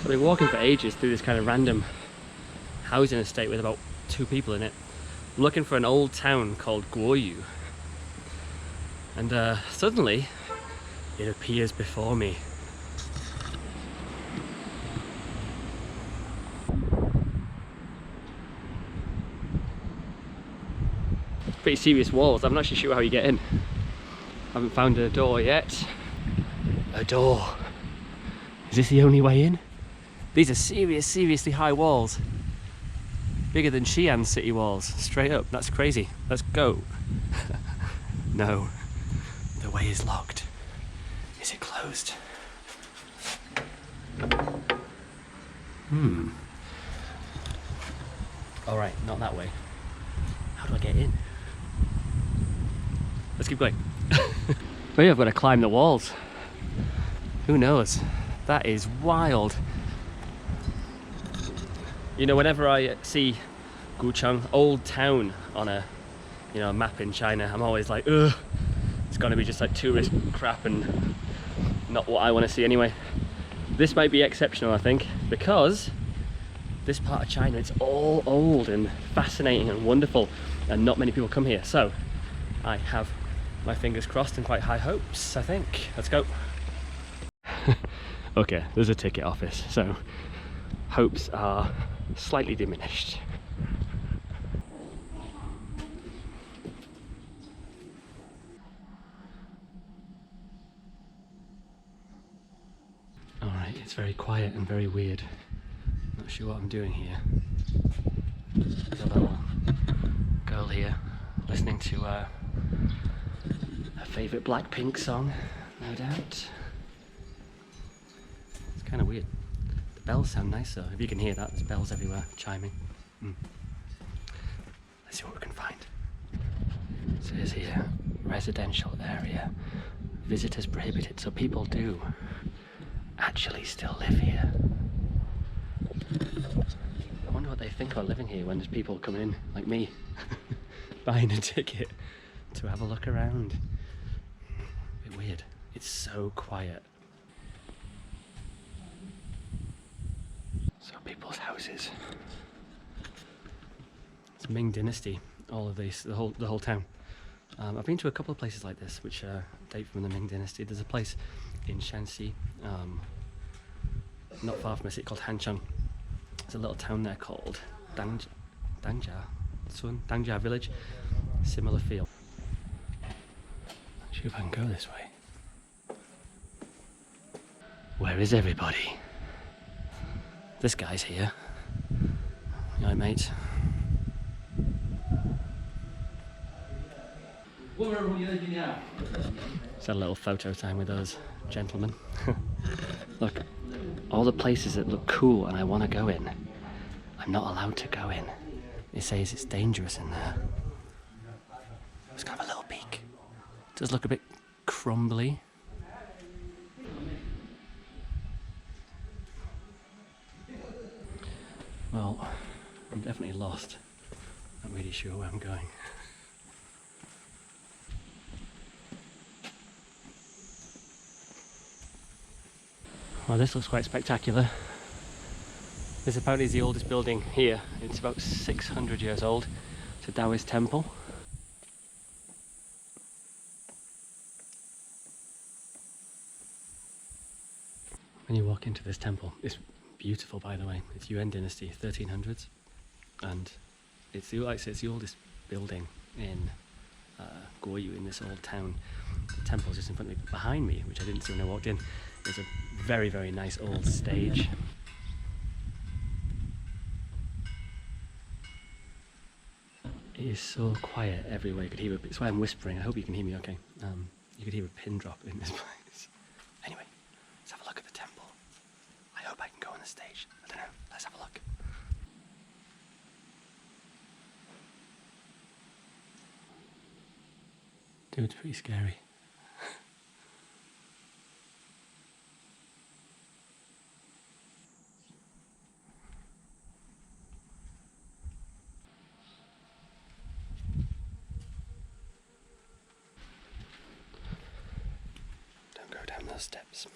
So I've been walking for ages through this kind of random housing estate with about 2 people in it. I'm looking for an old town called Guoyu. And suddenly it appears before me. Pretty serious walls. I'm not actually sure how you get in. I haven't found a door yet. A door. Is this the only way in? These are seriously high walls. Bigger than Xi'an city walls. Straight up. That's crazy. Let's go. No. The way is locked. Is it closed? Alright, not that way. How do I get in? Let's keep going. Maybe I've got to climb the walls. Who knows? That is wild. You know, whenever I see Gucheng, old town, on a map in China, I'm always like, ugh, it's gonna be just like tourist crap and not what I want to see anyway. This might be exceptional, I think, because this part of China, it's all old and fascinating and wonderful, and not many people come here. So I have my fingers crossed and quite high hopes, I think. Let's go. Okay, there's a ticket office, so hopes are slightly diminished. Alright, it's very quiet and very weird. Not sure what I'm doing here. There's a little girl here listening to her favourite Blackpink song, no doubt. It's kind of weird. The bells sound nice though. If you can hear that, there's bells everywhere chiming. Let's see what we can find. It says here, residential area, visitors prohibited. So people do actually still live here. I wonder what they think about living here when there's people coming in, like me, buying a ticket to have a look around. A bit weird. It's so quiet. So people's houses. It's Ming Dynasty. All of these, the whole town. I've been to a couple of places like this, which date from the Ming Dynasty. There's a place in Shanxi, not far from a city called Yangcheng. There's a little town there called Dangja village. Similar feel. See if I can go this way. Where is everybody? This guy's here. You alright, mate? Just had a little photo time with those gentlemen. Look, all the places that look cool and I want to go in, I'm not allowed to go in. It says it's dangerous in there. Let's have a little peek. It does look a bit crumbly. Well, I'm definitely lost. Not really sure where I'm going. Well, this looks quite spectacular. This apparently is the oldest building here. It's about 600 years old. It's a Taoist temple. When you walk into this temple, it's beautiful, by the way. It's Yuan Dynasty, 1300s, and it's the oldest building in Guoyu, in this old town. The temple's just in front of me. Behind me, which I didn't see when I walked in, is a very nice old stage. It is so quiet everywhere. You could hear it's why I'm whispering. I hope you can hear me okay. You could hear a pin drop in this place. Anyway, let's have a look at the temple. I hope I can go on the stage. I don't know. Let's have a look. Dude, it's pretty scary. Don't go down those steps.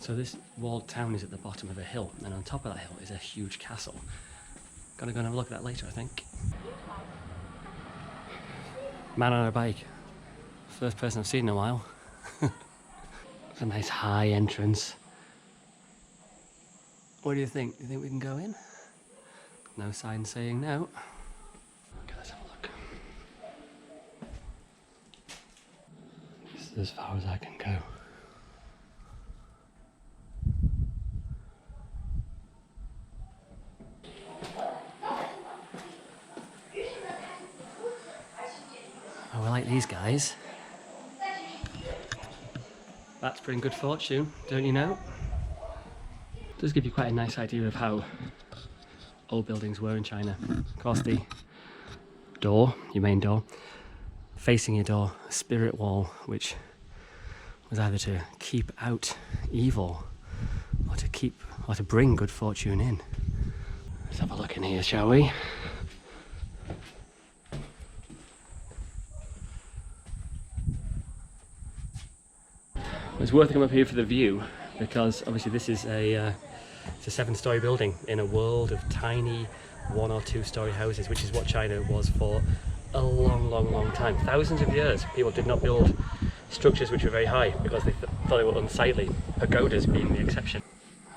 So this walled town is at the bottom of a hill, and on top of that hill is a huge castle. Gonna go and have a look at that later, I think. Man on a bike. First person I've seen in a while. It's a nice high entrance. What do you think? Do you think we can go in? No sign saying no. Okay, let's have a look. This is as far as I can go. Oh, I like these guys. That's bringing good fortune, don't you know? Does give you quite a nice idea of how old buildings were in China. Of course, the door, your main door, facing your door, a spirit wall, which was either to keep out evil or to bring good fortune in. Let's have a look in here, shall we? It's worth coming up here for the view, because obviously this is it's a 7-story building in a world of tiny 1 or 2 story houses, which is what China was for a long time. Thousands of years people did not build structures which were very high because they thought they were unsightly, pagodas being the exception.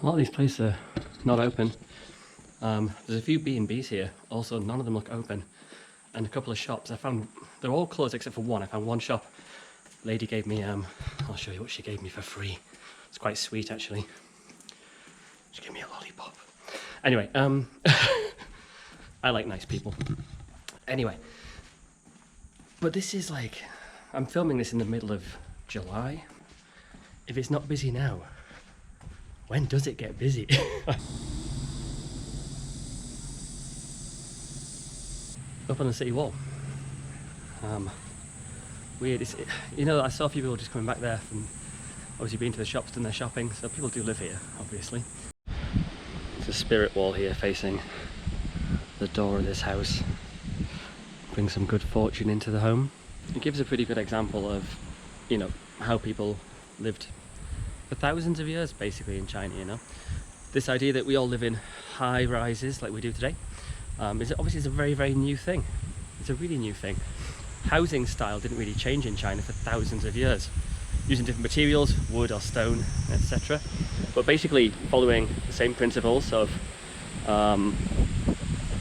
A lot of these places are not open. There's a few B&Bs here, also none of them look open, and a couple of shops. I found they're all closed except for one. I found one shop. Lady gave me, I'll show you what she gave me for free. It's quite sweet actually. She gave me a lollipop. Anyway, I like nice people. Anyway, but this is like, I'm filming this in the middle of July. If it's not busy now, when does it get busy? Up on the city wall. Weird. You know, I saw a few people just coming back there from obviously being to the shops, done their shopping, so people do live here, obviously. There's a spirit wall here facing the door of this house. Bring some good fortune into the home. It gives a pretty good example of, you know, how people lived for thousands of years basically in China, you know. This idea that we all live in high rises like we do today is obviously a very new thing. It's a really new thing. Housing style didn't really change in China for thousands of years, using different materials, wood or stone, etc. But basically following the same principles of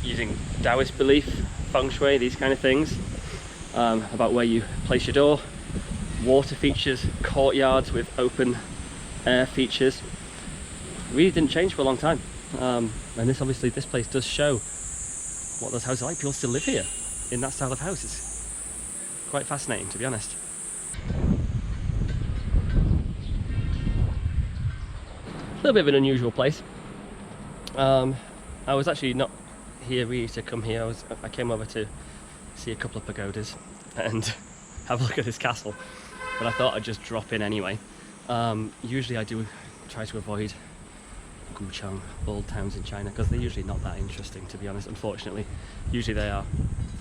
using Taoist belief, feng shui, these kind of things, about where you place your door, water features, courtyards with open air features. Really didn't change for a long time. And this place does show what those houses are like. People still live here in that style of house. It's quite fascinating, to be honest. A little bit of an unusual place. I was actually not here really to come here. I came over to see a couple of pagodas and have a look at this castle, but I thought I'd just drop in anyway. Usually I do try to avoid Guoyu, old towns in China, because they're usually not that interesting, to be honest, unfortunately. Usually they are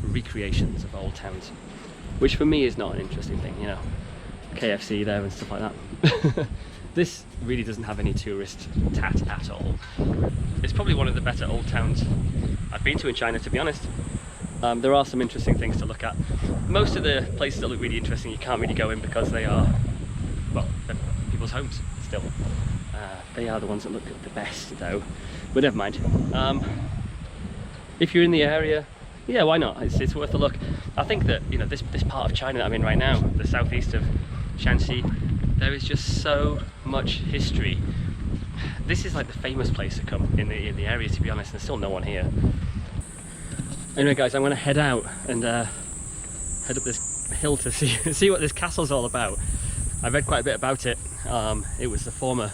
recreations of old towns, which for me is not an interesting thing, you know. KFC there and stuff like that. This really doesn't have any tourist tat at all. It's probably one of the better old towns I've been to in China, to be honest. There are some interesting things to look at. Most of the places that look really interesting you can't really go in because they are, well, they're people's homes still. They are the ones that look the best though, but never mind. If you're in the area, yeah, why not? It's worth a look. I think that, you know, this part of China that I'm in right now, the southeast of Shanxi, there is just so much history. This is like the famous place to come in the area, to be honest. There's still no one here. Anyway guys, I'm going to head out and head up this hill to see what this castle's all about. I read quite a bit about it. It was the former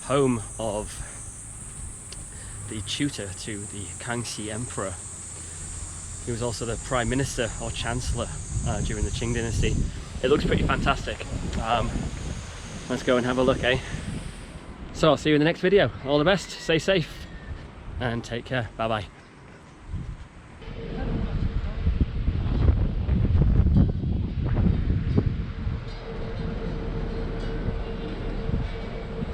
home of the tutor to the Shanxi Emperor. He was also the Prime Minister or Chancellor during the Ming Dynasty. It looks pretty fantastic. Let's go and have a look, eh? So I'll see you in the next video. All the best, stay safe, and take care. Bye bye.